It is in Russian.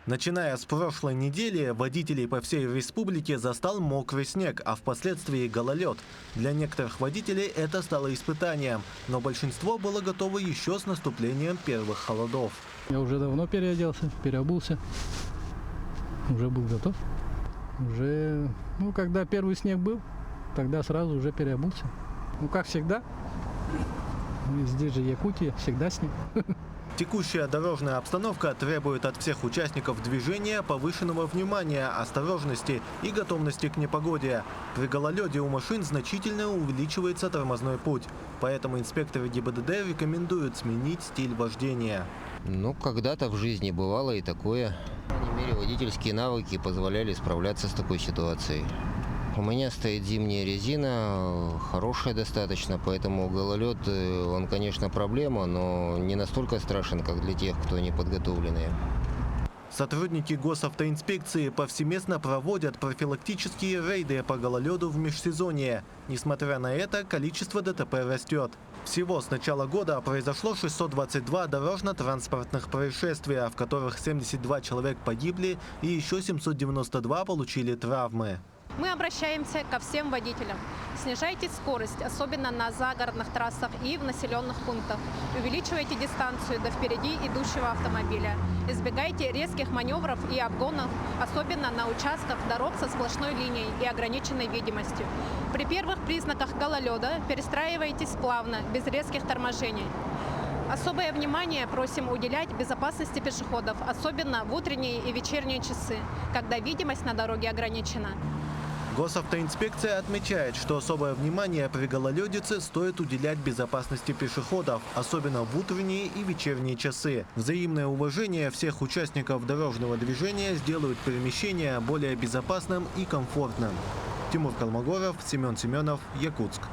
Начиная с прошлой недели, водителей по всей республике застал мокрый снег, а впоследствии гололед. Для некоторых водителей это стало испытанием, но большинство было готово еще с наступлением первых холодов. Я уже давно переоделся, переобулся, уже был готов. Уже, когда первый снег был, тогда сразу уже переобулся. Как всегда, здесь же Якутия, всегда снег. Текущая дорожная обстановка требует от всех участников движения повышенного внимания, осторожности и готовности к непогоде. При гололеде у машин значительно увеличивается тормозной путь, поэтому инспекторы ГИБДД рекомендуют сменить стиль вождения. Когда-то в жизни бывало и такое. По крайней мере, водительские навыки позволяли справляться с такой ситуацией. У меня стоит зимняя резина, хорошая достаточно, поэтому гололед, он, конечно, проблема, но не настолько страшен, как для тех, кто не подготовленные. Сотрудники госавтоинспекции повсеместно проводят профилактические рейды по гололеду в межсезонье. Несмотря на это, количество ДТП растет. Всего с начала года произошло 622 дорожно-транспортных происшествия, в которых 72 человек погибли и еще 792 получили травмы. Мы обращаемся ко всем водителям. Снижайте скорость, особенно на загородных трассах и в населенных пунктах. Увеличивайте дистанцию до впереди идущего автомобиля. Избегайте резких маневров и обгонов, особенно на участках дорог со сплошной линией и ограниченной видимостью. При первых признаках гололеда перестраивайтесь плавно, без резких торможений. Особое внимание просим уделять безопасности пешеходов, особенно в утренние и вечерние часы, когда видимость на дороге ограничена. Госавтоинспекция отмечает, что особое внимание при гололедице стоит уделять безопасности пешеходов, особенно в утренние и вечерние часы. Взаимное уважение всех участников дорожного движения сделают перемещение более безопасным и комфортным. Тимур Колмогоров, Семен Семенов, Якутск.